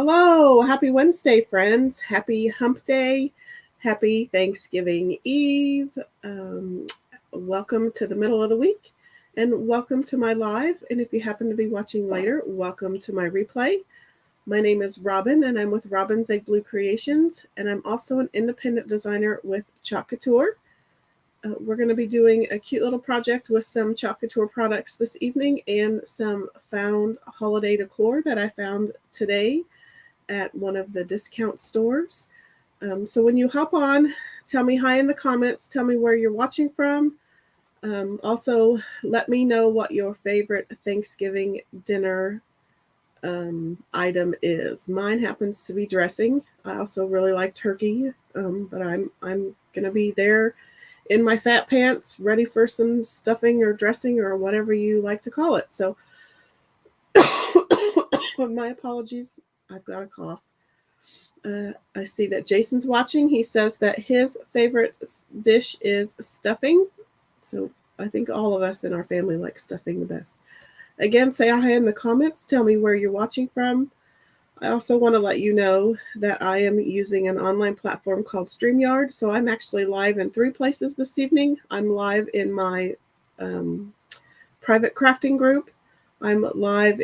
Hello, happy Wednesday, friends. Happy hump day. Happy Thanksgiving Eve. Welcome to the middle of the week and welcome to my live. And if you happen to be watching later, welcome to my replay. My name is Robin and I'm with Robin's Egg Blue Creations. And I'm also an independent designer with Couture. We're going to be doing a cute little project with some Couture products this evening and some found holiday decor that I found today at one of the discount stores. So when you hop on, tell me hi in the comments. Tell me where you're watching from. Also, let me know what your favorite Thanksgiving dinner item is. Mine happens to be dressing. I also really like turkey, but I'm going to be there in my fat pants, ready for some stuffing or dressing or whatever you like to call it. So my apologies. I've got a cough. I see that Jason's watching. He says that his favorite dish is stuffing. So I think all of us in our family like stuffing the best. Again, say hi in the comments. Tell me where you're watching from. I also want to let you know that I am using an online platform called StreamYard. So I'm actually live in 3 places this evening. I'm live in my private crafting group. I'm live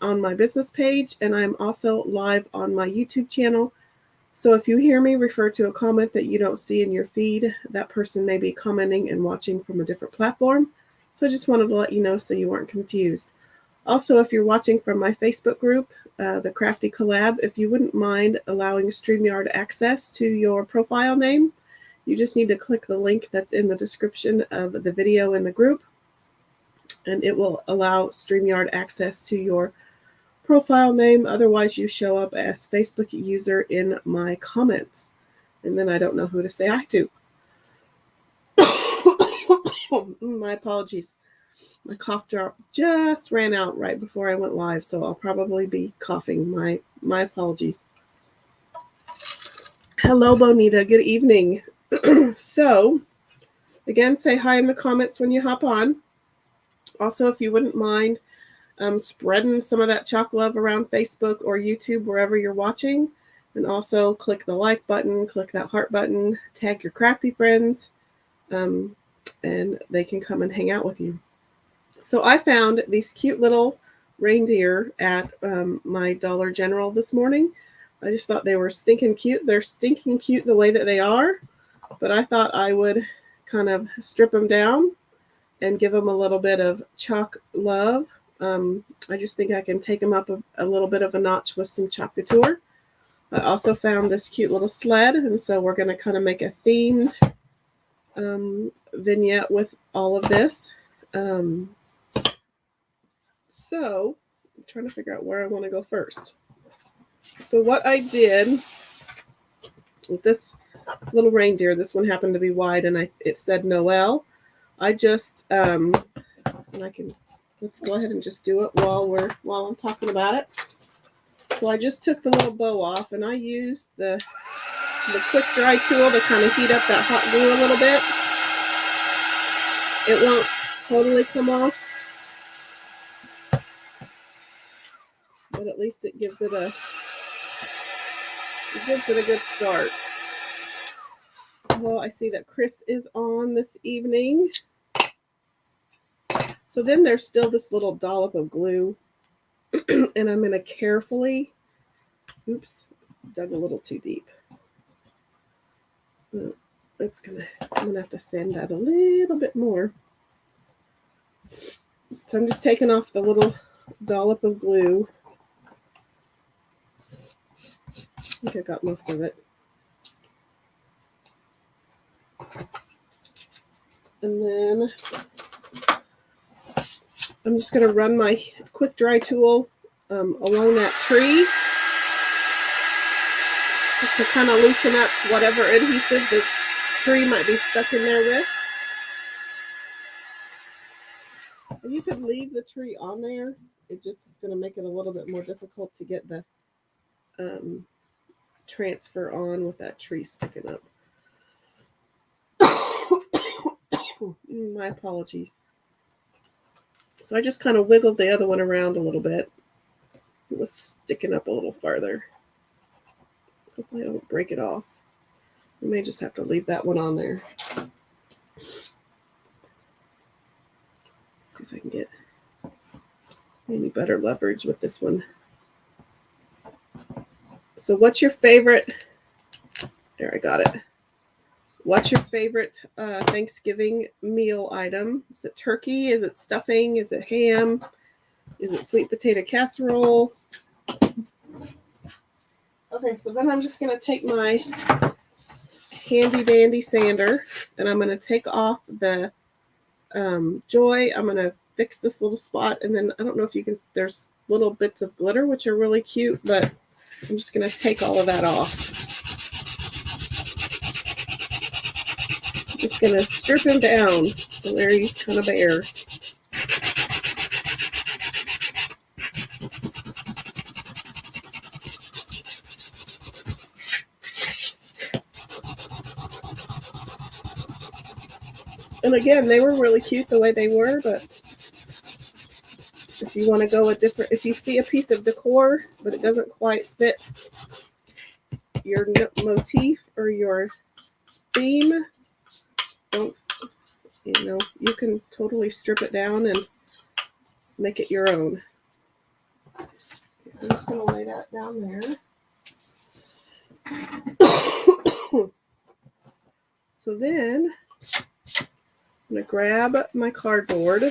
on my business page, and I'm also live on my YouTube channel. So if you hear me refer to a comment that you don't see in your feed, that person may be commenting and watching from a different platform. So I just wanted to let you know so you weren't confused. Also, if you're watching from my Facebook group, the Crafty Collab, if you wouldn't mind allowing StreamYard access to your profile name, you just need to click the link that's in the description of the video in the group, and it will allow StreamYard access to your profile name. Otherwise, you show up as Facebook user in my comments, and then I don't know who to say hi to. My apologies. My cough drop just ran out right before I went live, so I'll probably be coughing. My apologies. Hello, Bonita. Good evening. So, again, say hi in the comments when you hop on. Also, if you wouldn't mind spreading some of that chalk love around Facebook or YouTube, wherever you're watching. And also click the like button, click that heart button, tag your crafty friends, and they can come and hang out with you. So I found these cute little reindeer at my Dollar General this morning. I just thought they were stinking cute. They're stinking cute the way that they are, but I thought I would kind of strip them down and give them a little bit of chalk love. I just think I can take them up a little bit of a notch with some Couture. I also found this cute little sled, and so we're going to kind of make a themed vignette with all of this. So I'm trying to figure out where I want to go first. So what I did with this little reindeer, this one happened to be wide and it said Noel. I just and let's go ahead and just do it while I'm talking about it. So I just took the little bow off and I used the quick dry tool to kind of heat up that hot glue a little bit. It won't totally come off, but at least it gives it a good start. Well, I see that Chris is on this evening. So then there's still this little dollop of glue, and I'm going to carefully, dug a little too deep. I'm going to have to sand that a little bit more. So I'm just taking off the little dollop of glue. I think I got most of it. And then I'm just going to run my quick dry tool along that tree to kind of loosen up whatever adhesive the tree might be stuck in there with. And you could leave the tree on there. It's going to make it a little bit more difficult to get the transfer on with that tree sticking up. My apologies. So I just kind of wiggled the other one around a little bit. It was sticking up a little farther. Hopefully I don't break it off. We may just have to leave that one on there. Let's see if I can get any better leverage with this one. So what's your favorite? There, I got it. What's your favorite Thanksgiving meal item? Is it turkey? Is it stuffing? Is it ham? Is it sweet potato casserole? Okay, so then I'm just going to take my handy dandy sander and I'm going to take off the Joy. I'm going to fix this little spot, and then I don't know if you can, there's little bits of glitter which are really cute, but I'm just going to take all of that off. Just going to strip him down to where he's kind of bare. And again, they were really cute the way they were, but if you want to go a different, if you see a piece of decor, but it doesn't quite fit your motif or your theme, don't, you know, you can totally strip it down and make it your own. Okay, so I'm just going to lay that down there. So then I'm going to grab my cardboard,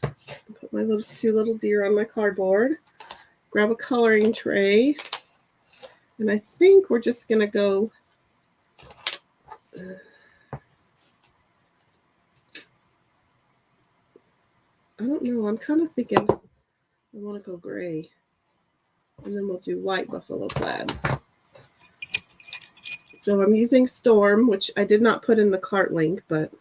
put my two little deer on my cardboard, grab a coloring tray, and I think we're just going to go I don't know, I'm kind of thinking I want to go gray, and then we'll do white buffalo plaid. So I'm using Storm, which I did not put in the cart link, but.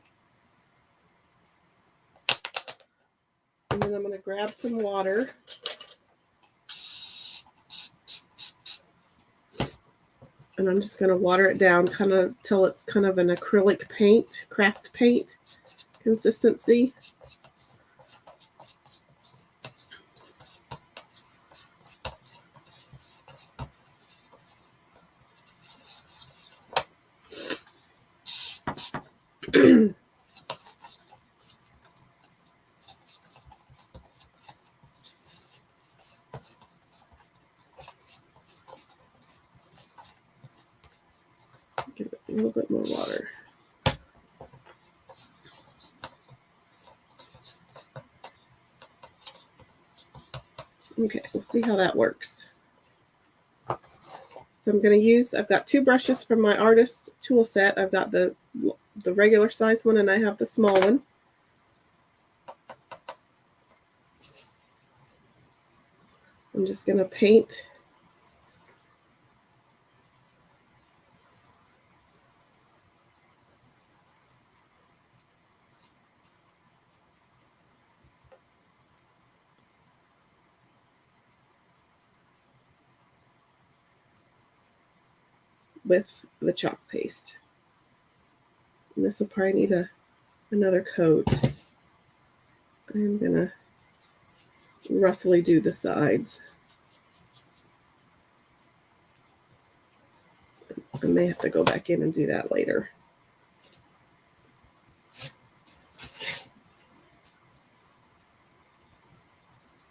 And then I'm going to grab some water. And I'm just going to water it down kind of till it's kind of an acrylic paint, craft paint consistency. Give it a little bit more water. Okay, we'll see how that works. So I'm going to use, I've got two brushes from my artist tool set. I've got the regular size one and I have the small one. I'm just going to paint with the chalk paste. And this will probably need another coat. I'm going to roughly do the sides. I may have to go back in and do that later.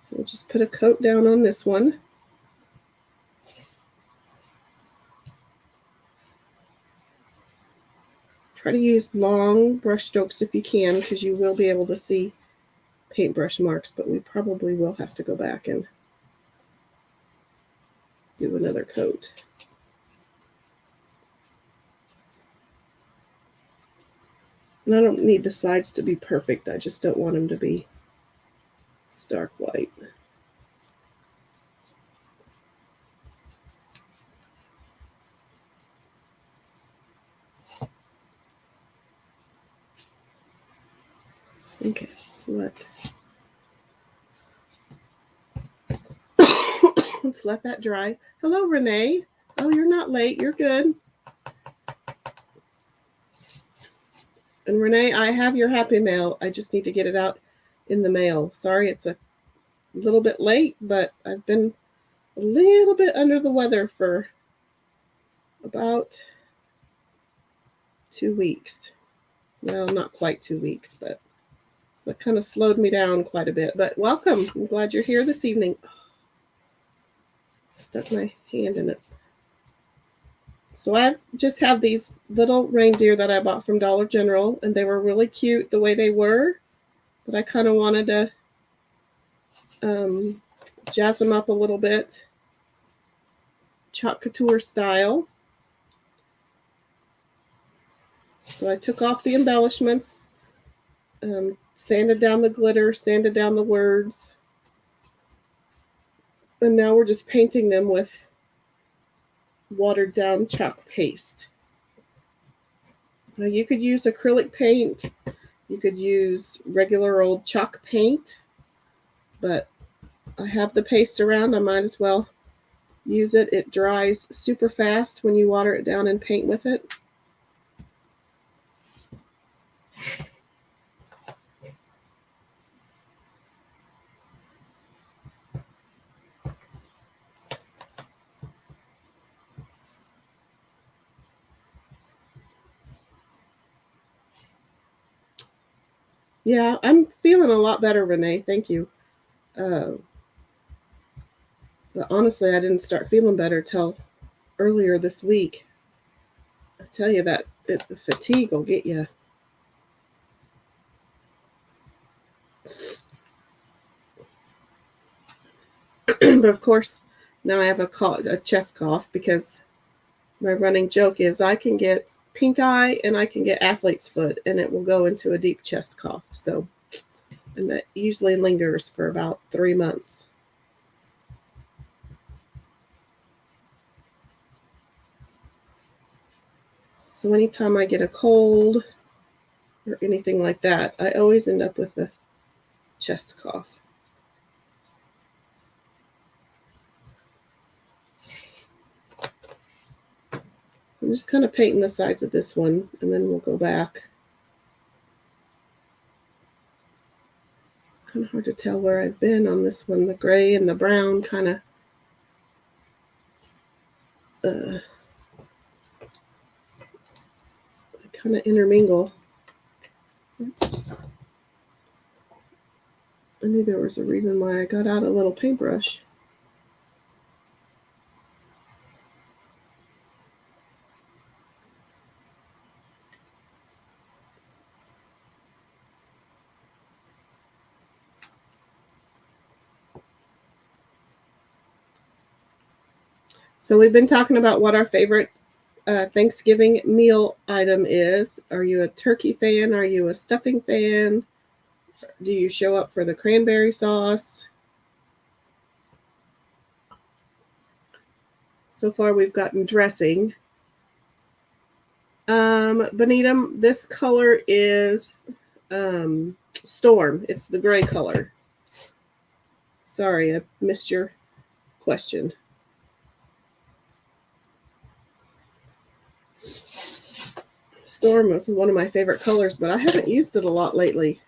So we'll just put a coat down on this one. Try to use long brush strokes if you can, because you will be able to see paintbrush marks, but we probably will have to go back and do another coat. And I don't need the sides to be perfect. I just don't want them to be stark white. Okay, let's let that dry. Hello, Renee. Oh, you're not late. You're good. And Renee, I have your Happy Mail. I just need to get it out in the mail. Sorry, it's a a little bit late, but I've been a little bit under the weather for about 2 weeks. Well, not quite 2 weeks, but that kind of slowed me down quite a bit. But welcome. I'm glad you're here this evening. Stuck my hand in it. So I just have these little reindeer that I bought from Dollar General, and they were really cute the way they were, but I kind of wanted to jazz them up a little bit, Couture style. So I took off the embellishments, sanded down the glitter, sanded down the words, and now we're just painting them with watered down chalk paste. Now you could use acrylic paint, you could use regular old chalk paint, but I have the paste around, I might as well use it. It dries super fast when you water it down and paint with it. Yeah, I'm feeling a lot better, Renee. Thank you. But honestly, I didn't start feeling better till earlier this week. I tell you that the fatigue will get you. But of course, now I have a chest cough because my running joke is I can get pink eye and I can get athlete's foot, and it will go into a deep chest cough. So, and that usually lingers for about 3 months. So anytime I get a cold or anything like that, I always end up with a chest cough. I'm just kind of painting the sides of this one, and then we'll go back. It's kind of hard to tell where I've been on this one. The gray and the brown kind of intermingle. Oops. I knew there was a reason why I got out a little paintbrush. So we've been talking about what our favorite Thanksgiving meal item is. Are you a turkey fan? Are you a stuffing fan? Do you show up for the cranberry sauce? So far we've gotten dressing. Benita, this color is Storm. It's the gray color. Sorry, I missed your question. Storm was one of my favorite colors, but I haven't used it a lot lately.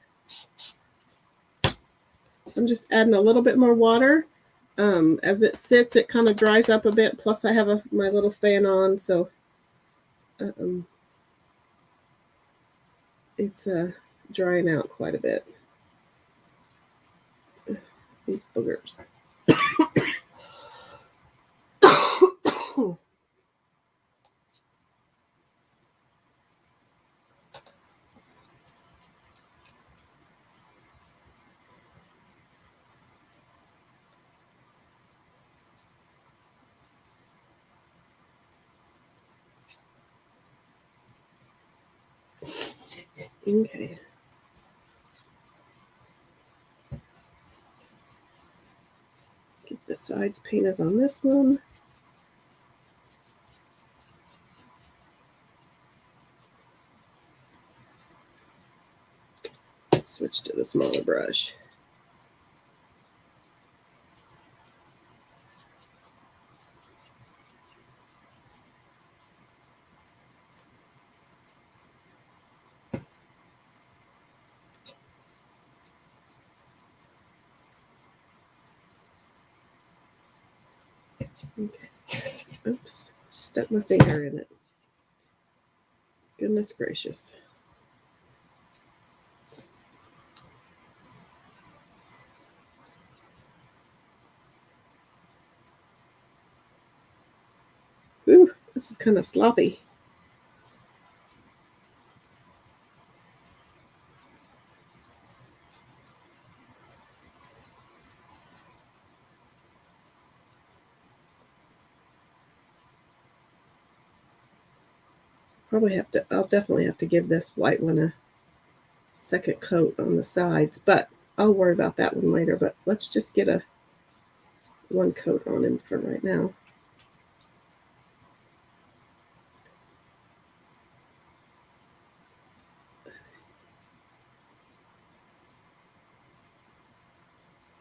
I'm just adding a little bit more water. As it sits, it kind of dries up a bit. Plus, I have my little fan on, so it's drying out quite a bit. These boogers. Okay. Get the sides painted on this one. Switch to the smaller brush. Okay. Oops. Stuck my finger in it. Goodness gracious. Ooh, this is kind of sloppy. I'll definitely have to give this white one a second coat on the sides, but I'll worry about that one later. But let's just get one coat on him for right now.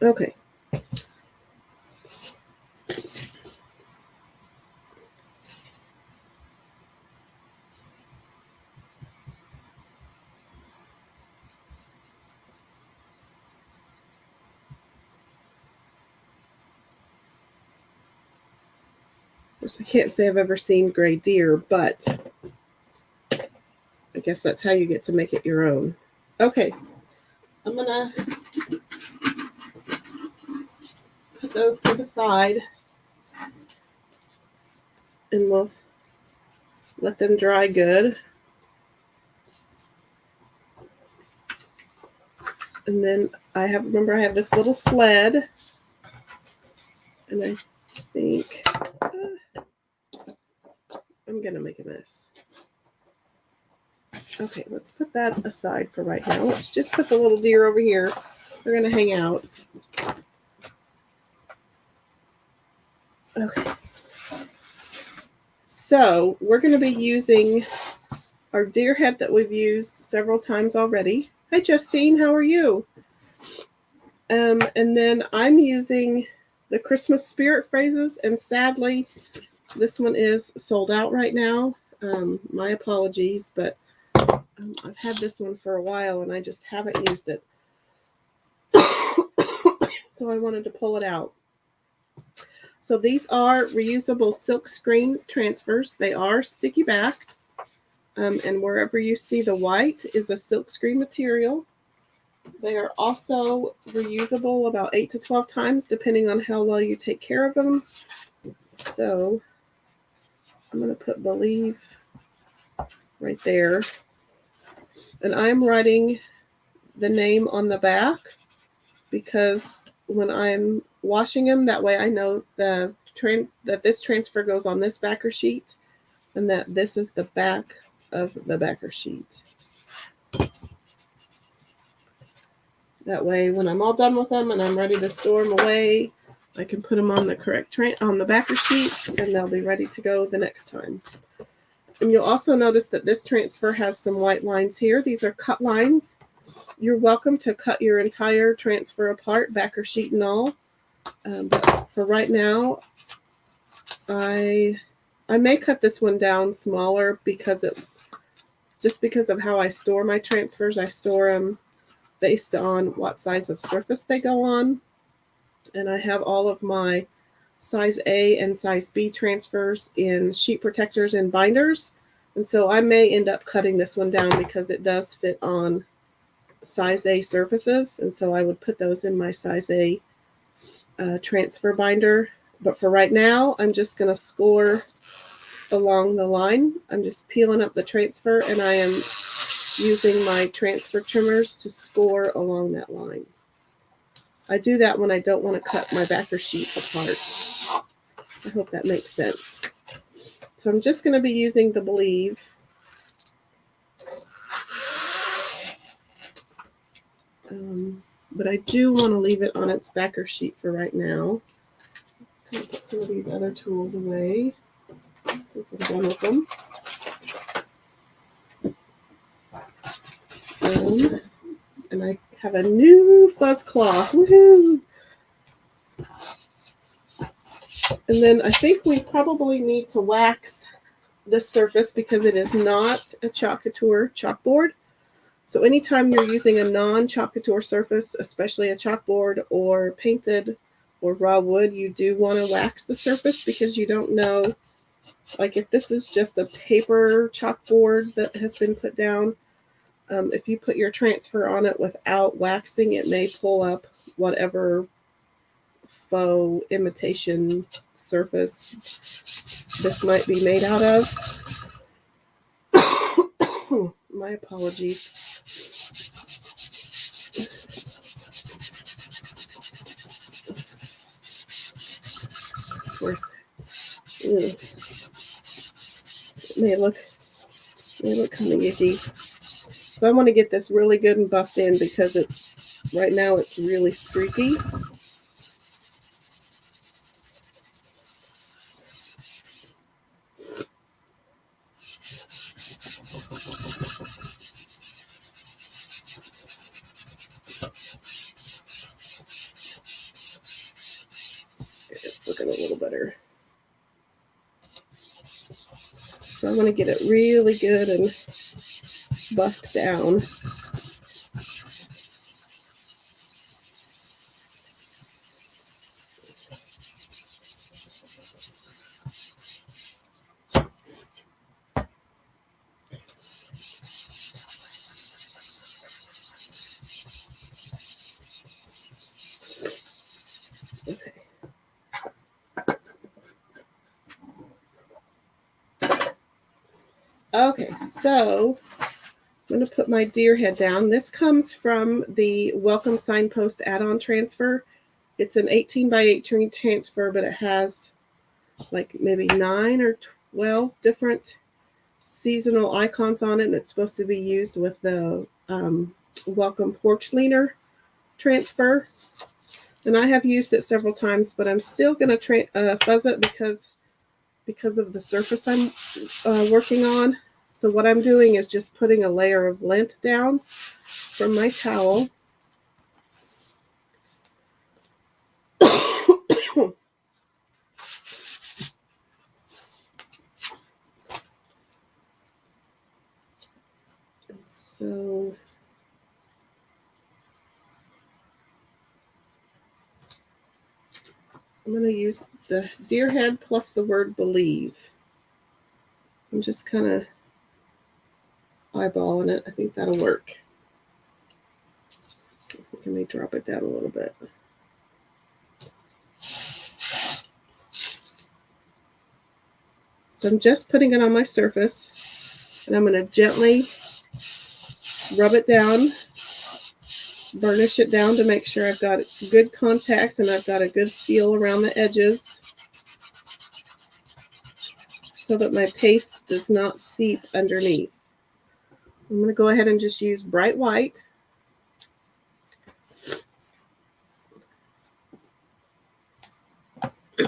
Okay. I can't say I've ever seen gray deer, but I guess that's how you get to make it your own. Okay, I'm gonna put those to the side and we'll let them dry good. And then I have this little sled, and I think I'm gonna make a mess. Okay, let's put that aside for right now. Let's just put the little deer over here. They're gonna hang out. Okay. So we're gonna be using our deer head that we've used several times already. Hi, Justine, how are you? And then I'm using the Christmas spirit phrases, and sadly, this one is sold out right now. My apologies, but I've had this one for a while and I just haven't used it. So I wanted to pull it out. So these are reusable silkscreen transfers. They are sticky backed. And wherever you see the white is a silkscreen material. They are also reusable about 8 to 12 times, depending on how well you take care of them. So I'm going to put believe right there. And I'm writing the name on the back because when I'm washing them, that way I know that this transfer goes on this backer sheet and that this is the back of the backer sheet. That way, when I'm all done with them and I'm ready to store them away, I can put them on the correct on the backer sheet and they'll be ready to go the next time. And you'll also notice that this transfer has some white lines here. These are cut lines. You're welcome to cut your entire transfer apart, backer sheet and all. But for right now, I may cut this one down smaller because of how I store my transfers. I store them based on what size of surface they go on. And I have all of my size A and size B transfers in sheet protectors and binders. And so I may end up cutting this one down because it does fit on size A surfaces. And so I would put those in my size A transfer binder. But for right now, I'm just going to score along the line. I'm just peeling up the transfer and I am using my transfer trimmers to score along that line. I do that when I don't want to cut my backer sheet apart. I hope that makes sense. So I'm just going to be using the believe. But I do want to leave it on its backer sheet for right now. Let's put some of these other tools away once I'm done with them. And I have a new fuzz cloth. Woohoo! And then I think we probably need to wax this surface because it is not a Couture chalkboard. So anytime you're using a non-Couture surface, especially a chalkboard or painted or raw wood, you do want to wax the surface because you don't know, like if this is just a paper chalkboard that has been put down, if you put your transfer on it without waxing, it may pull up whatever faux imitation surface this might be made out of. My apologies. Of course, it may look kind of yucky. So I want to get this really good and buffed in because it's right now it's really streaky. It's looking a little better. So I want to get it really good and buffed down. Okay. Okay, so I'm going to put my deer head down. This comes from the Welcome Signpost add-on transfer. It's an 18 by 18 transfer, but it has like maybe 9 or 12 different seasonal icons on it, and it's supposed to be used with the Welcome Porch Leaner transfer. And I have used it several times, but I'm still going to fuzz it because of the surface I'm working on. So what I'm doing is just putting a layer of lint down from my towel. So I'm going to use the deer head plus the word believe. I'm just kind of eyeballing it. I think that'll work. I think I may drop it down a little bit. So I'm just putting it on my surface, and I'm going to gently rub it down, burnish it down to make sure I've got good contact and I've got a good seal around the edges so that my paste does not seep underneath. I'm going to go ahead and just use bright white.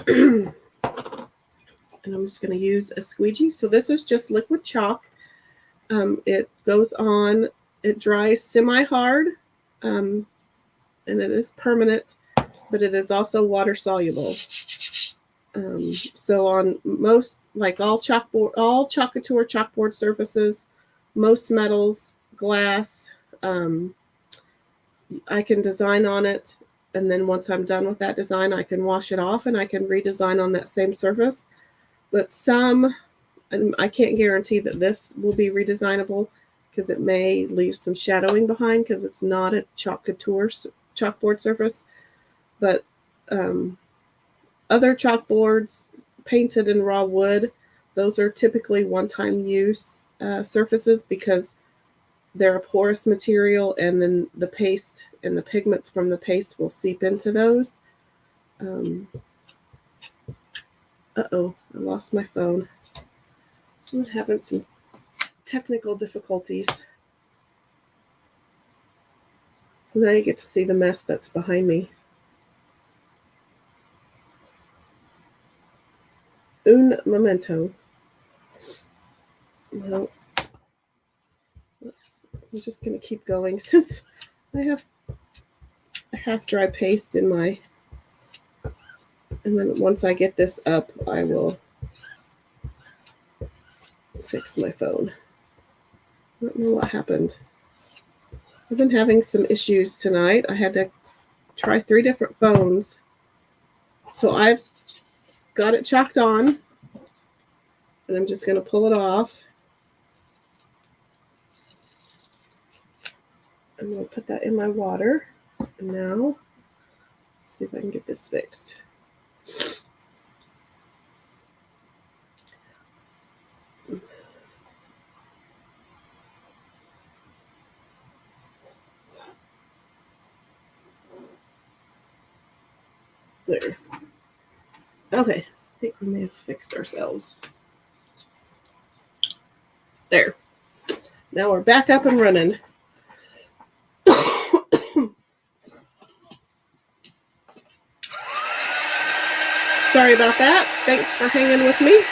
And I'm just going to use a squeegee. So this is just liquid chalk. It goes on, it dries semi-hard, and it is permanent, but it is also water soluble. So on most, like all Couture chalkboard surfaces, most metals, glass, I can design on it, and then once I'm done with that design, I can wash it off and I can redesign on that same surface. But some, and I can't guarantee that this will be redesignable because it may leave some shadowing behind because it's not a Couture chalkboard surface. But other chalkboards painted in raw wood, those are typically one-time use surfaces because they're a porous material, and then the paste and the pigments from the paste will seep into those. Uh-oh, I lost my phone. I'm having some technical difficulties. So now you get to see the mess that's behind me. Un momento. Well, I'm just going to keep going since I have a half-dry paste in my, and then once I get this up, I will fix my phone. I don't know what happened. I've been having some issues tonight. I had to try 3 different phones So I've got it chalked on, and I'm just going to pull it off. I'm going to put that in my water. And now, let's see if I can get this fixed. There. Okay, I think we may have fixed ourselves. There. Now we're back up and running. Sorry about that. Thanks for hanging with me.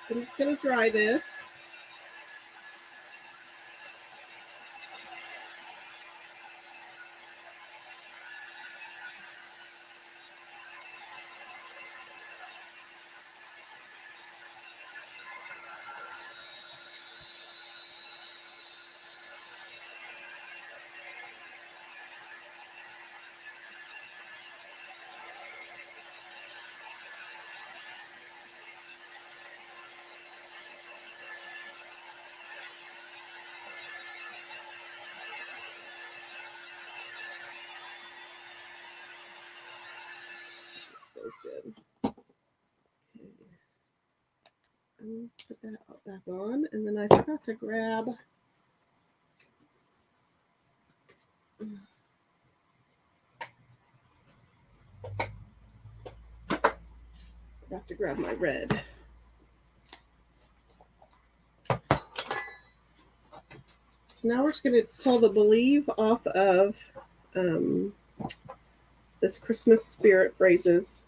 I'm just going to dry this. That was good. Okay. I'm going to put that back on, and then I forgot to grab my red. So now we're just going to pull the Believe off of this Christmas Spirit Phrases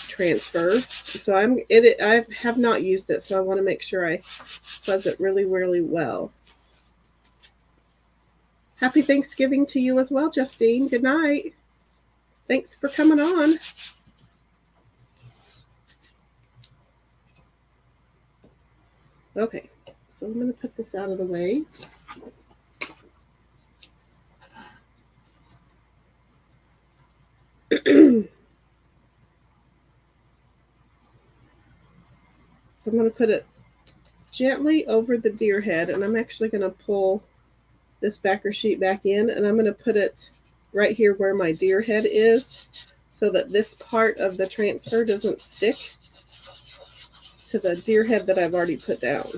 transfer. So I have not used it, so I want to make sure I fuzz it really, really well. Happy Thanksgiving to you as well, Justine. Good night. Thanks for coming on. Okay, so I'm going to put this out of the way. So I'm going to put it gently over the deer head, and I'm actually going to pull this backer sheet back in, and I'm going to put it right here where my deer head is, so that this part of the transfer doesn't stick to the deer head that I've already put down.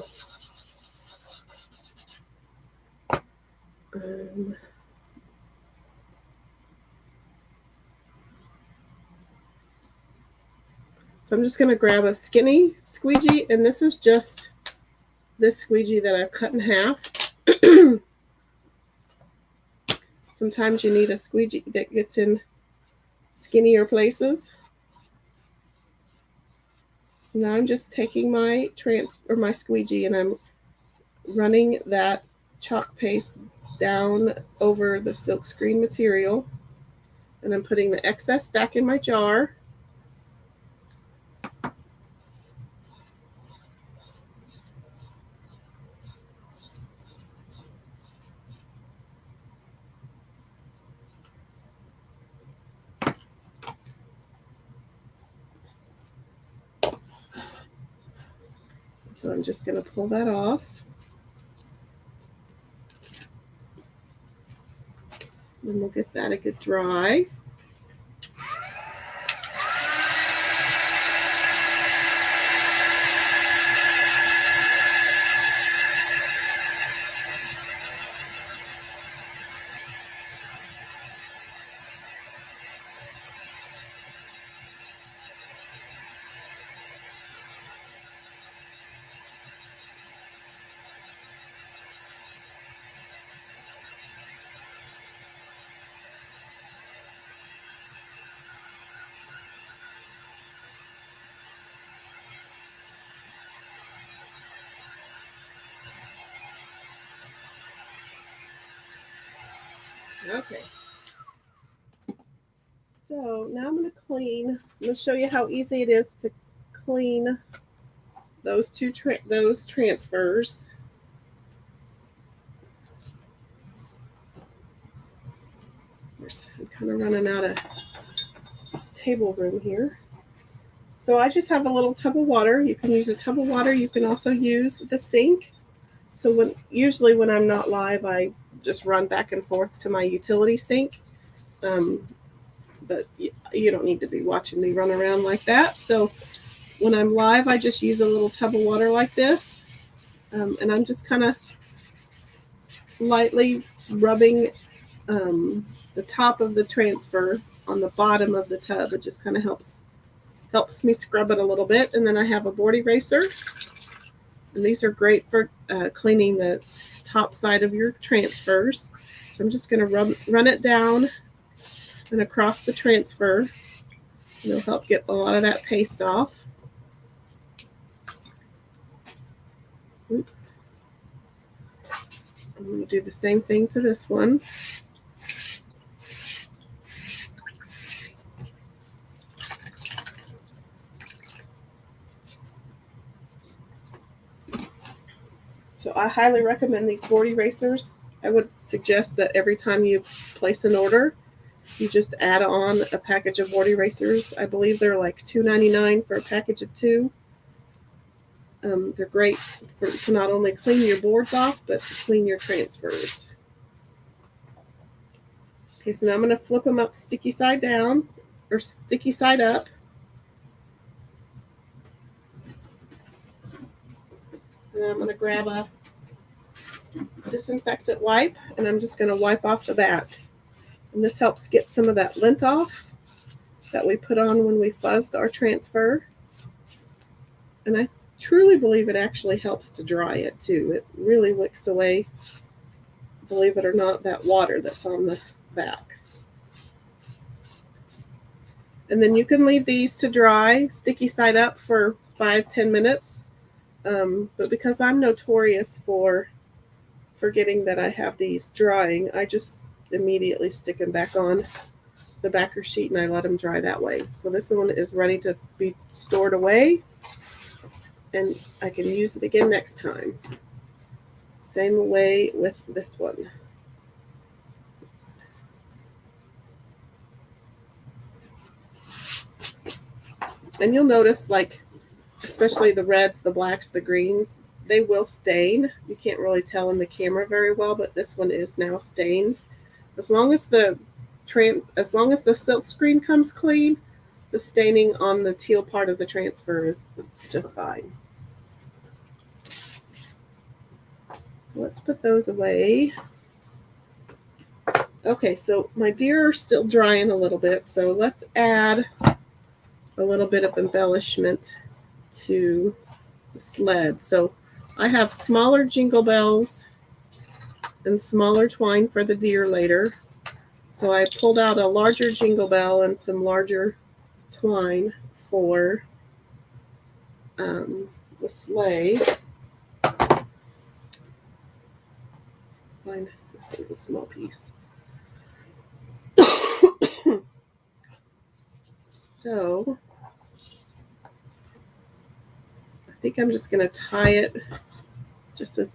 So I'm just going to grab a skinny squeegee, and this is just this squeegee that I've cut in half. Sometimes you need a squeegee that gets in skinnier places. So now I'm just taking my my squeegee, and I'm running that chalk paste down over the silkscreen material, and I'm putting the excess back in my jar. So I'm just going to pull that off. And we'll get that a good dry. Okay. So now I'm going to clean. I'm going to show you how easy it is to clean those those transfers. I'm kind of running out of table room here. So I just have a little tub of water. You can use a tub of water. You can also use the sink. So usually when I'm not live, I just run back and forth to my utility sink. But you don't need to be watching me run around like that. So when I'm live, I just use a little tub of water like this. And I'm just kind of lightly rubbing the top of the transfer on the bottom of the tub. It just kind of helps me scrub it a little bit. And then I have a board eraser. And these are great for cleaning the top side of your transfers. So I'm just going to run it down and across the transfer. It'll help get a lot of that paste off. Oops. I'm going to do the same thing to this one. So I highly recommend these board erasers. I would suggest that every time you place an order, you just add on a package of board erasers. I believe they're like $2.99 for a package of 2. They're great to not only clean your boards off, but to clean your transfers. Okay, so now I'm going to flip them up sticky side down, or sticky side up. And I'm going to grab a disinfectant wipe, and I'm just going to wipe off the back. And this helps get some of that lint off that we put on when we fuzzed our transfer. And I truly believe it actually helps to dry it too. It really wicks away, believe it or not, that water that's on the back. And then you can leave these to dry sticky side up for 5-10 minutes. But because I'm notorious for forgetting that I have these drying, I just immediately stick them back on the backer sheet and I let them dry that way. So this one is ready to be stored away, and I can use it again next time. Same way with this one. Oops. And you'll notice, like, especially the reds, the blacks, the greens, they will stain. You can't really tell in the camera very well, but this one is now stained. As long as the silk screen comes clean, the staining on the teal part of the transfer is just fine. So let's put those away. Okay, so my deer are still drying a little bit, so let's add a little bit of embellishment to the sled. So I have smaller jingle bells and smaller twine for the deer later. So I pulled out a larger jingle bell and some larger twine for the sleigh. Fine, this one's a small piece. So I think I'm just going to tie it. It's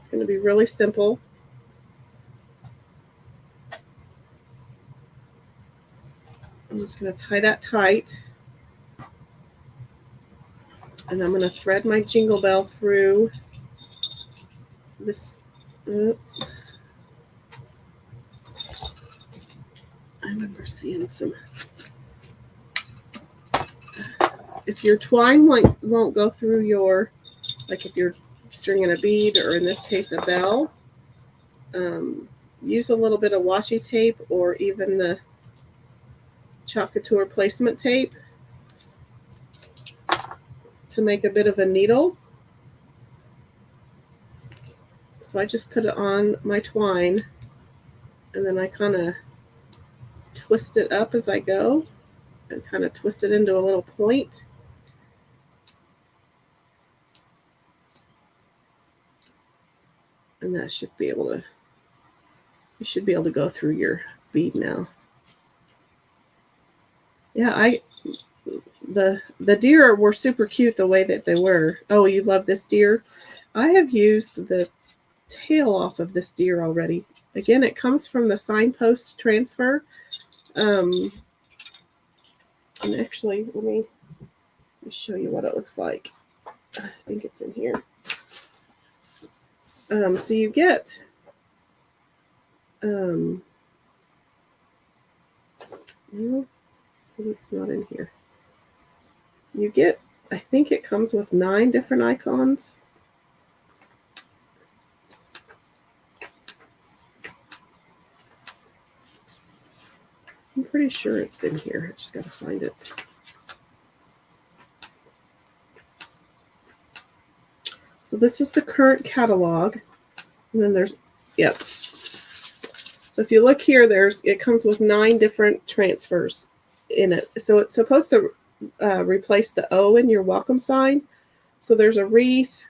going to be really simple. I'm just going to tie that tight. And I'm going to thread my jingle bell through this. I remember seeing some. If your twine won't go through your, like if you're stringing a bead, or in this case a bell, use a little bit of washi tape or even the Couture placement tape to make a bit of a needle. So I just put it on my twine, and then I kind of twist it up as I go and kind of twist it into a little point. And that should be able to, you should be able to go through your bead now. Yeah, The deer were super cute the way that they were. Oh, you love this deer? I have used the tail off of this deer already. Again, it comes from the signpost transfer. And actually, let me show you what it looks like. I think it's in here. So you get no, it's not in here. You get, I think it comes with 9 different icons. I'm pretty sure it's in here. I just got to find it. So this is the current catalog. And then there's, yep. So if you look here, it comes with 9 different transfers in it. So it's supposed to replace the O in your welcome sign. So there's a wreath,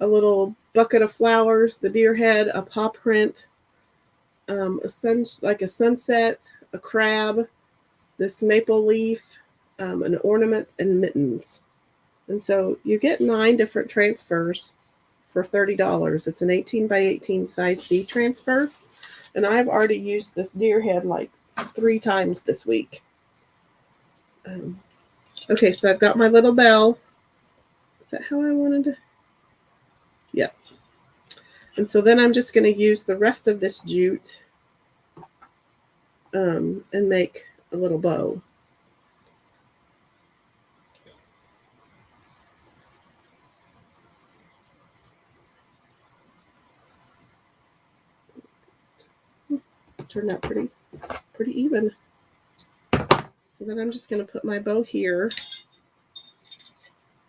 a little bucket of flowers, the deer head, a paw print, a sunset, a crab, this maple leaf, an ornament, and mittens. And so you get 9 different transfers for $30. It's an 18 by 18 size D transfer. And I've already used this deer head like 3 times this week. Okay, so I've got my little bell. Is that how I wanted to? Yeah. And so then I'm just going to use the rest of this jute and make a little bow. Turned out pretty even. So then I'm just going to put my bow here.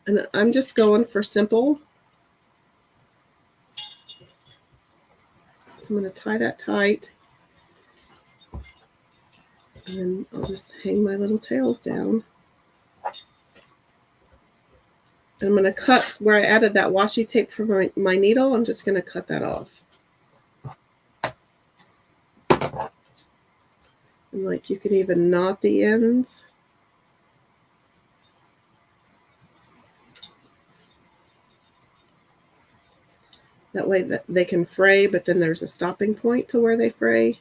And I'm just going for simple. So I'm going to tie that tight. And then I'll just hang my little tails down. And I'm going to cut where I added that washi tape for my needle. I'm just going to cut that off. And like you can even knot the ends. That way that they can fray, but then there's a stopping point to where they fray.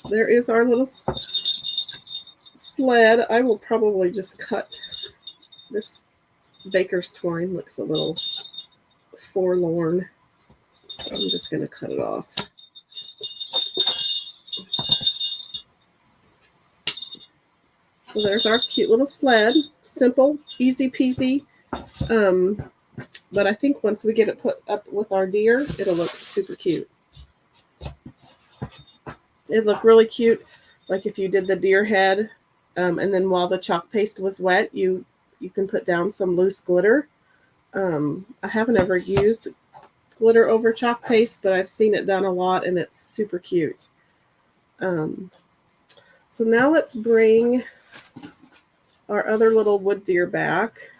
There is our little sled. I will probably just cut this baker's twine. Looks a little forlorn. So I'm just going to cut it off. So there's our cute little sled. Simple, easy peasy. But I think once we get it put up with our deer, it'll look super cute. It'd look really cute, like if you did the deer head, and then while the chalk paste was wet, you can put down some loose glitter. I haven't ever used glitter over chalk paste, but I've seen it done a lot, and it's super cute. So now let's bring our other little wood deer back.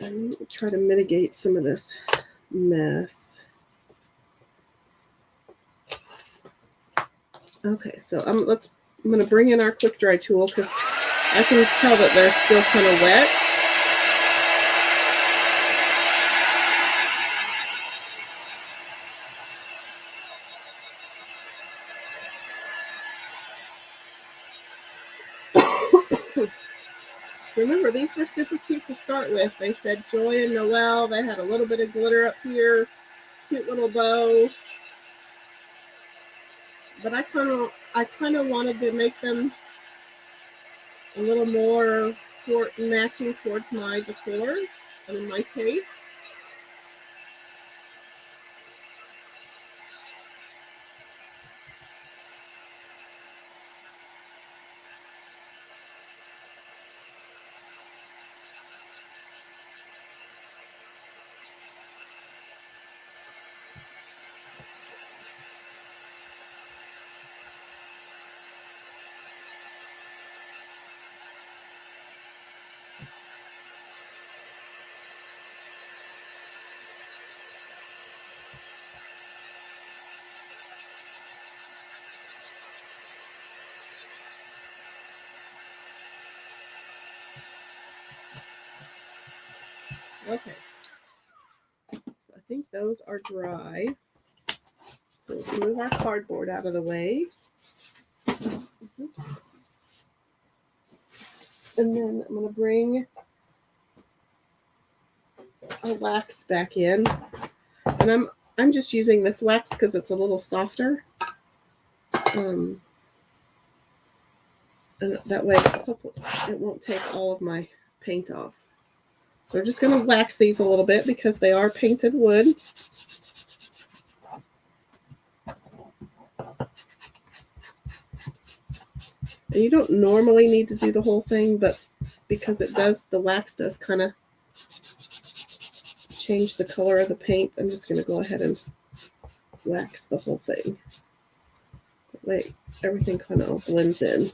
And try to mitigate some of this mess. Okay, so I'm going to bring in our quick dry tool because I can tell that they're still kind of wet. Remember, these were super cute to start with. They said Joy and Noel. They had a little bit of glitter up here. Cute little bow. But I kind of wanted to make them a little more matching towards my decor and my taste. Okay. So I think those are dry. So let's move our cardboard out of the way. Oops. And then I'm going to bring our wax back in. And I'm just using this wax because it's a little softer. And that way, hopefully, it won't take all of my paint off. So we're just going to wax these a little bit because they are painted wood. And you don't normally need to do the whole thing, but because the wax does kind of change the color of the paint, I'm just going to go ahead and wax the whole thing. That way everything kind of blends in.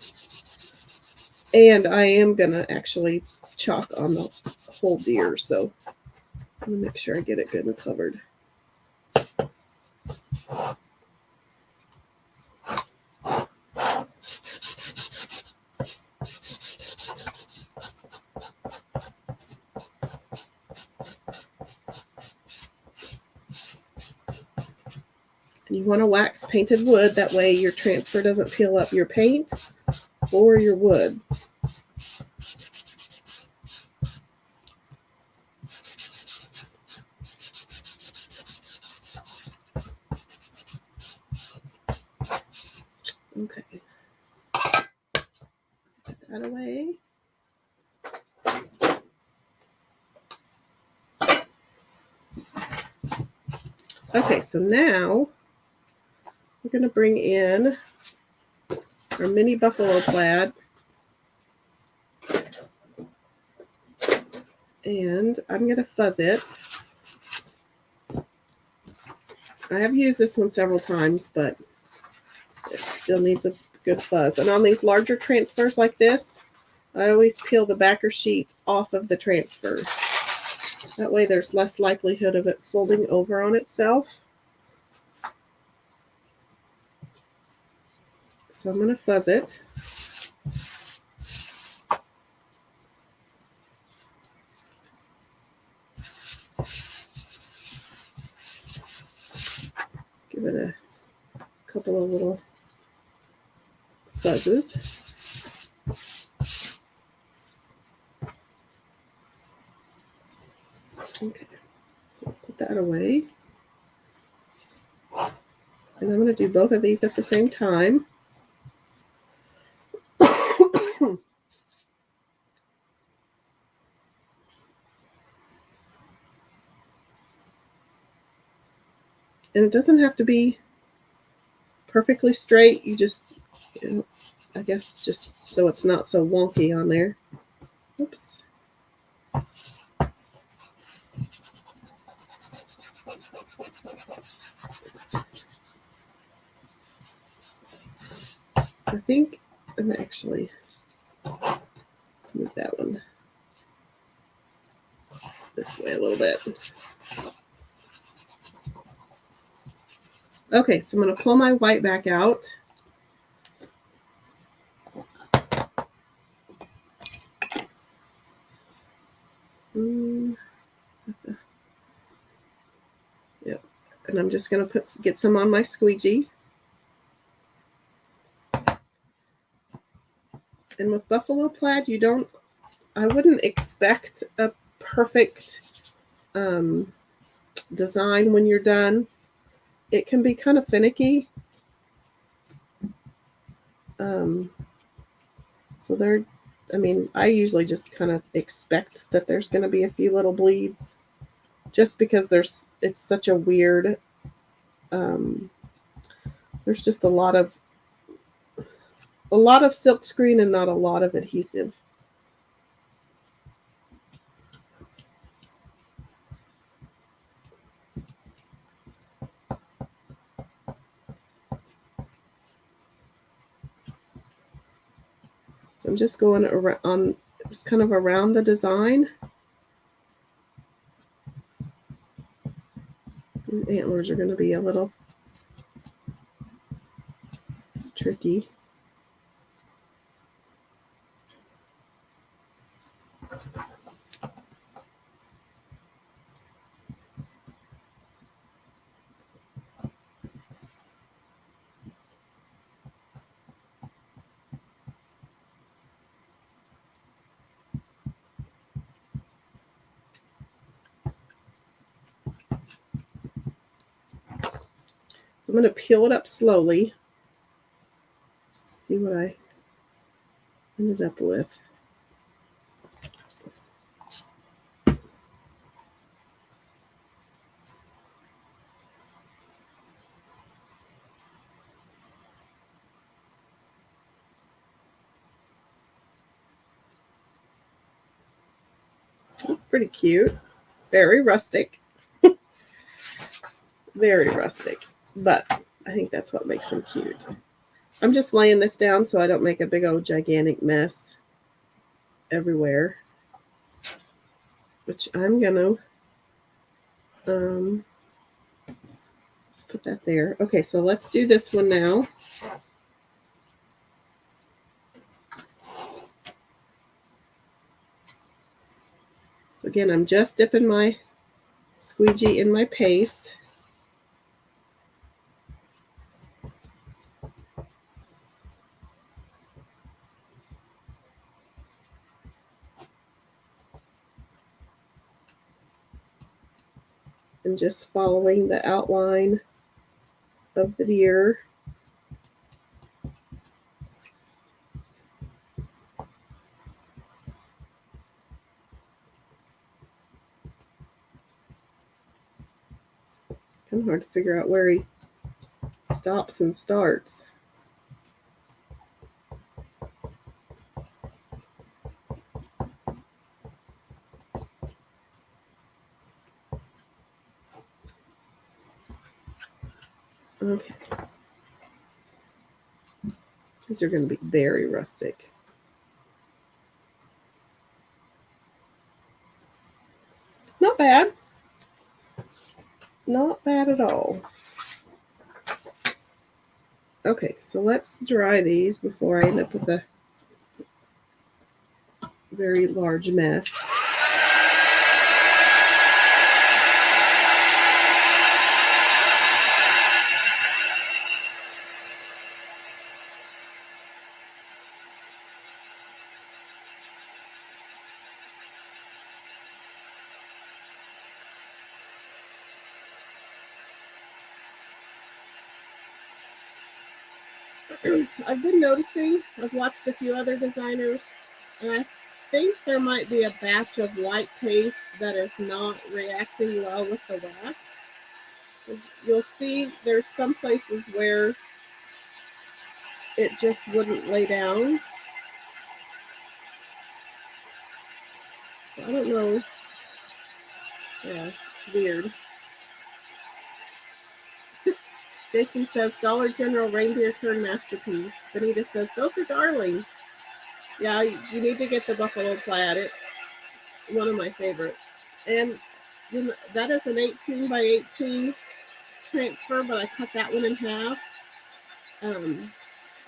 And I am going to actually chalk on the whole deer, so I'm going to make sure I get it good and covered. And you want to wax painted wood, that way your transfer doesn't peel up your paint or your wood. Okay. Put that away. Okay, so now we're going to bring in our mini buffalo plaid. And I'm going to fuzz it. I have used this one several times, but it still needs a good fuzz. And on these larger transfers like this, I always peel the backer sheet off of the transfer. That way there's less likelihood of it folding over on itself. So I'm going to fuzz it. Give it a couple of little fuzzes. Okay, so I'll put that away. And I'm going to do both of these at the same time. And it doesn't have to be perfectly straight. You just, I guess, just so it's not so wonky on there. Oops. So I think I'm actually, let's move that one this way a little bit. Okay, so I'm going to pull my white back out. Yep. And I'm just going to get some on my squeegee. And with buffalo plaid, I wouldn't expect a perfect design when you're done. It can be kind of finicky. So I usually just kind of expect that there's going to be a few little bleeds, just because it's such a weird, there's just a lot of silkscreen and not a lot of adhesive. So I'm just going around, just kind of around the design. And antlers are going to be a little tricky. I'm going to peel it up slowly just to see what I ended up with. Pretty cute. Very rustic. Very rustic. But I think that's what makes them cute. I'm just laying this down so I don't make a big old gigantic mess everywhere. Which I'm going to... let's put that there. Okay, so let's do this one now. So again, I'm just dipping my squeegee in my paste. And just following the outline of the deer. Kind of hard to figure out where he stops and starts. Okay. These are going to be very rustic. Not bad. Not bad at all. Okay, so let's dry these before I end up with a very large mess. I've been noticing, I've watched a few other designers, and I think there might be a batch of white paste that is not reacting well with the wax. You'll see there's some places where it just wouldn't lay down. So I don't know. Yeah, it's weird. Jason says, Dollar General reindeer turn masterpiece. Benita says, those are darling. Yeah, you need to get the buffalo plaid. It's one of my favorites. And that is an 18 by 18 transfer, but I cut that one in half. On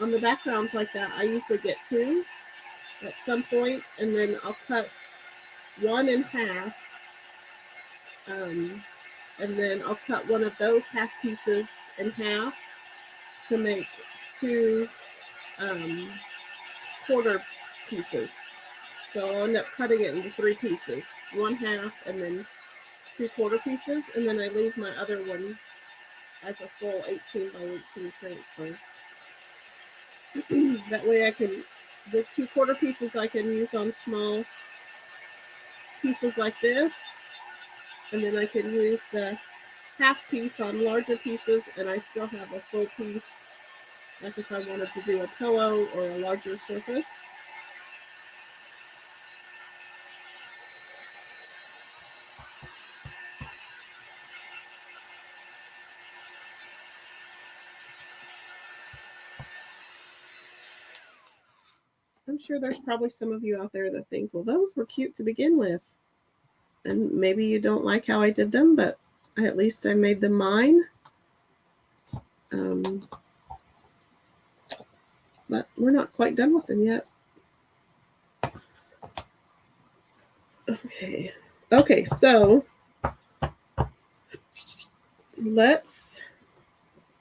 the backgrounds like that, I usually get two at some point, and then I'll cut one in half. And then I'll cut one of those half pieces in half to make two quarter pieces. So I'll end up cutting it into three pieces, one half and then two quarter pieces, and then I leave my other one as a full 18 by 18 transfer. That way I can, the two quarter pieces I can use on small pieces like this, and then I can use the half piece on larger pieces, and I still have a full piece, like if I wanted to do a pillow or a larger surface. I'm sure there's probably some of you out there that think, well, those were cute to begin with. And maybe you don't like how I did them, but at least I made them mine. But we're not quite done with them yet. Okay, so let's,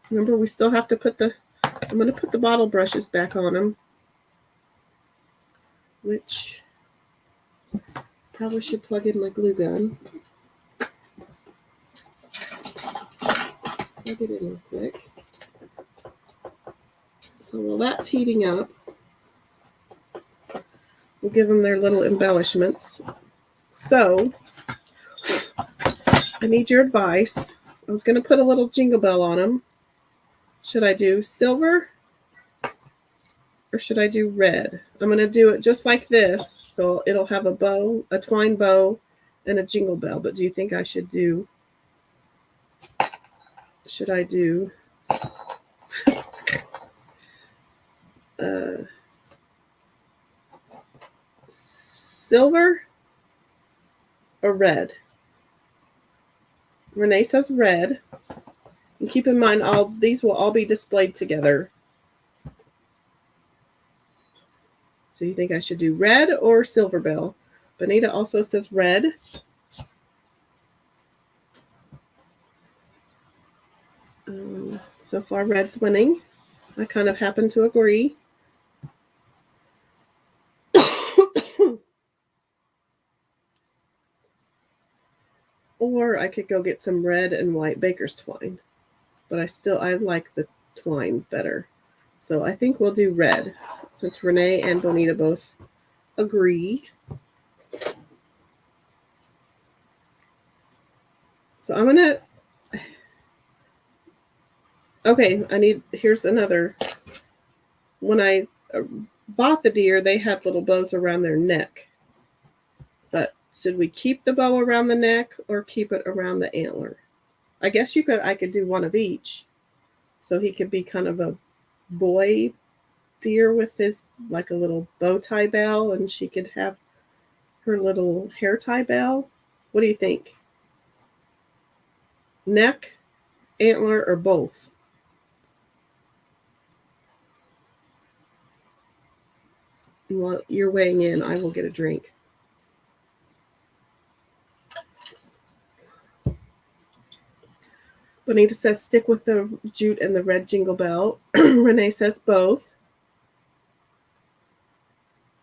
remember we still have to put I'm going to put the bottle brushes back on them, which probably should plug in my glue gun. Let's plug it in real quick. So while that's heating up, we'll give them their little embellishments. So I need your advice. I was going to put a little jingle bell on them. Should I do silver or should I do red? I'm going to do it just like this. So it'll have a bow, a twine bow, and a jingle bell. But do you think I should do silver or red? Renee says red. And keep in mind, these will all be displayed together. So you think I should do red or silver bell? Bonita also says red. So far, red's winning. I kind of happen to agree. Or I could go get some red and white baker's twine. But I like the twine better. So I think we'll do red, since Renee and Bonita both agree. So I'm gonna, okay, here's another. When I bought the deer, they had little bows around their neck. But should we keep the bow around the neck or keep it around the antler? I guess I could do one of each. So he could be kind of a boy deer with his, like a little bow tie bell, and she could have her little hair tie bell. What do you think? Neck, antler, or both? While you're weighing in, I will get a drink. Bonita says stick with the jute and the red jingle bell. Renee says both.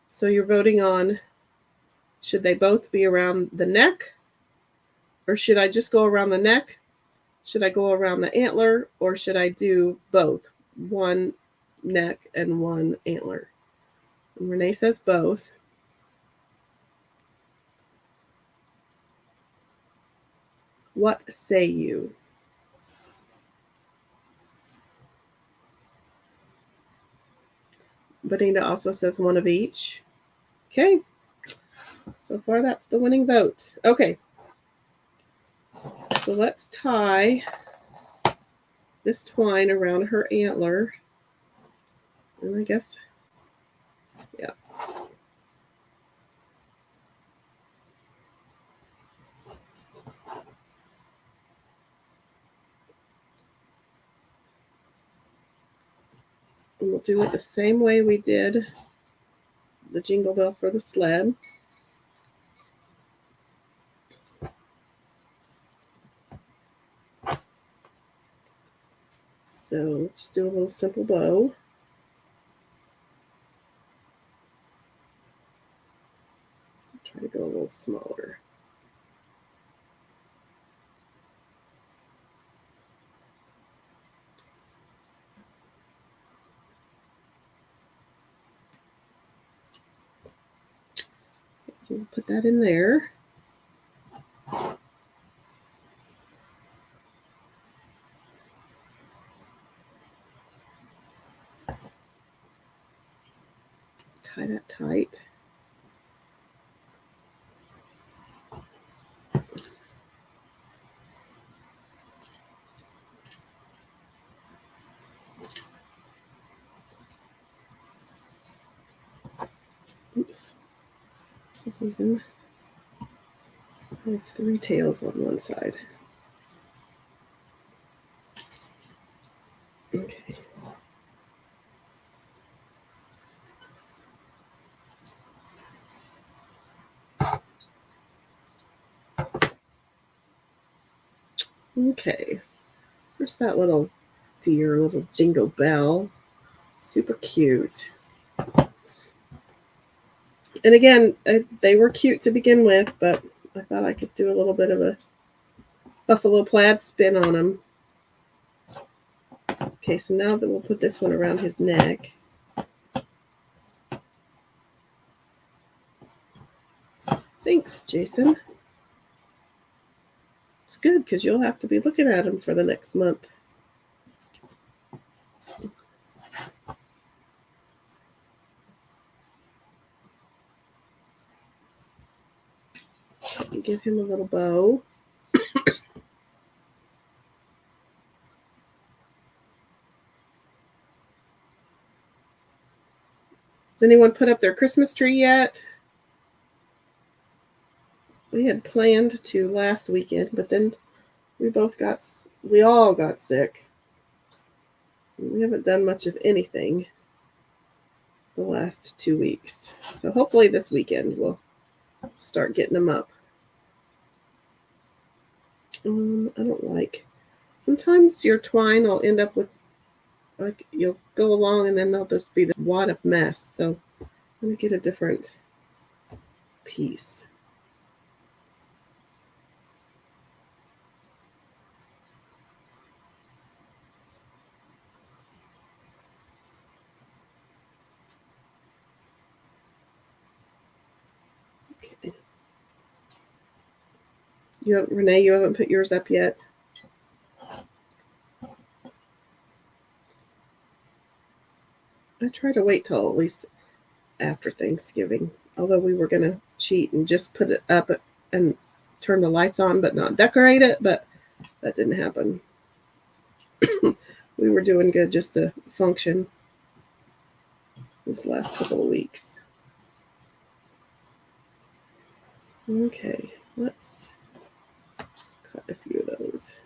So you're voting on, should they both be around the neck? Or should I just go around the neck? Should I go around the antler? Or should I do both? One neck and one antler. And Renee says both. What say you? Bonita also says one of each. Okay. So far, that's the winning vote. Okay. So let's tie this twine around her antler. And I guess, yeah. And we'll do it the same way we did the jingle bell for the sled. So just do a little simple bow. Try to go a little smaller. So we'll put that in there. Tie that tight. Oops. For some reason, I have 3 tails on one side. Okay. Okay. There's that little deer, little jingle bell. Super cute. And again, they were cute to begin with, but I thought I could do a little bit of a buffalo plaid spin on them. Okay, so now that we'll put this one around his neck. Thanks, Jason. It's good because you'll have to be looking at him for the next month. Give him a little bow. Has anyone put up their Christmas tree yet? We had planned to last weekend, but then we all got sick. We haven't done much of anything the last 2 weeks. So hopefully this weekend we'll start getting them up. I don't like, sometimes your twine will end up with, like, you'll go along and then there'll just be this wad of mess. So I'm going to get a different piece. Okay. Renee, you haven't put yours up yet? I try to wait till at least after Thanksgiving, although we were going to cheat and just put it up and turn the lights on but not decorate it, but that didn't happen. We were doing good just to function this last couple of weeks. Okay, let's cut a few of those.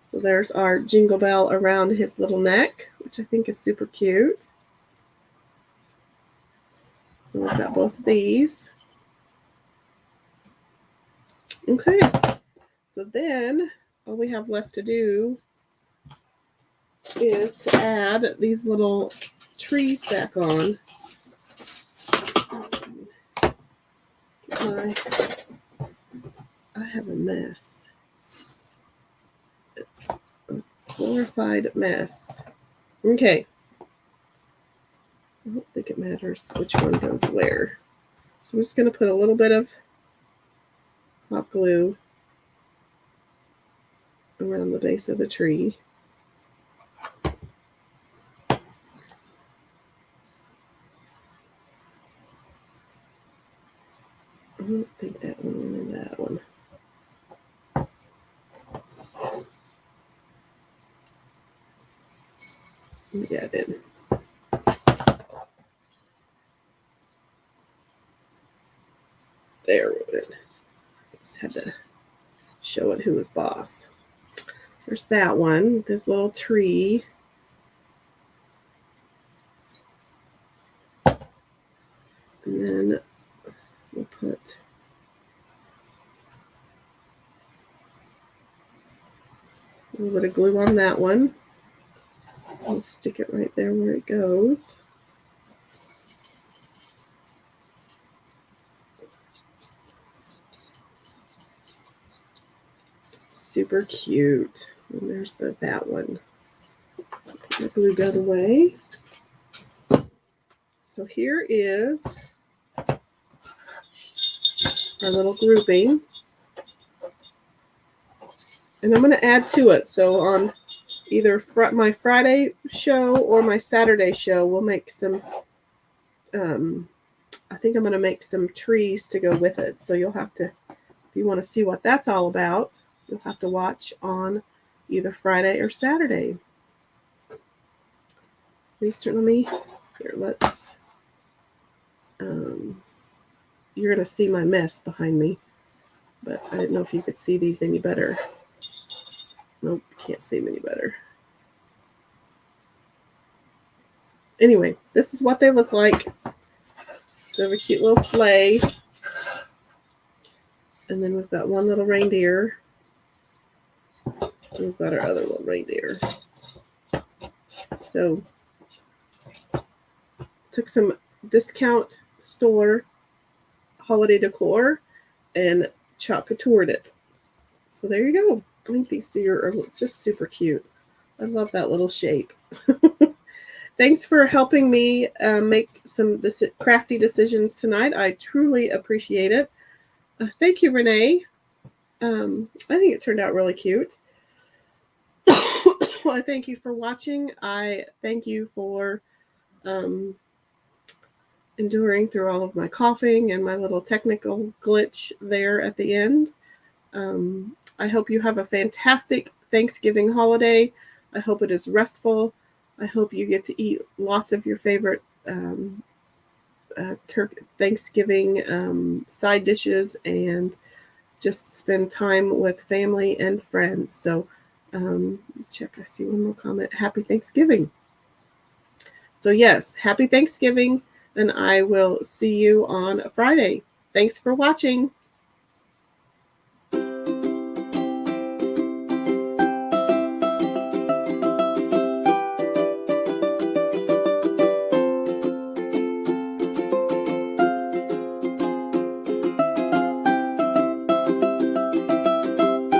So there's our jingle bell around his little neck, which I think is super cute. So we've got both of these. Okay, so then all we have left to do is to add these little trees back on. I have a mess. A glorified mess. Okay. I don't think it matters which one goes where. So I'm just going to put a little bit of hot glue around the base of the tree. I don't think that one went in that one. Yeah, it did. There we went. Just had to show it who was boss. There's that one, this little tree. And then we'll put a little bit of glue on that one. I'll stick it right there where it goes. Super cute. And there's that one. Put the glue gun away. So here is our little grouping. And I'm going to add to it. So on either my Friday show or my Saturday show, we'll make some, I think I'm going to make some trees to go with it. So you'll have to, if you want to see what that's all about, you'll have to watch on either Friday or Saturday. Please turn on me. Here, let's, you're going to see my mess behind me, but I didn't know if you could see these any better. Nope, can't see them any better. Anyway, this is what they look like. They have a cute little sleigh. And then we've got one little reindeer. We've got our other little reindeer. So, took some discount store holiday decor and chalk coutured it. So there you go. I think these deer are just super cute. I love that little shape. Thanks for helping me make some crafty decisions tonight. I truly appreciate it. Thank you, Renee. I think it turned out really cute. Well, I thank you for watching. I thank you for enduring through all of my coughing and my little technical glitch there at the end. I hope you have a fantastic Thanksgiving holiday. I hope it is restful. I hope you get to eat lots of your favorite Thanksgiving side dishes and just spend time with family and friends. So check, I see one more comment. Happy Thanksgiving. So yes, happy Thanksgiving, and I will see you on Friday. Thanks for watching.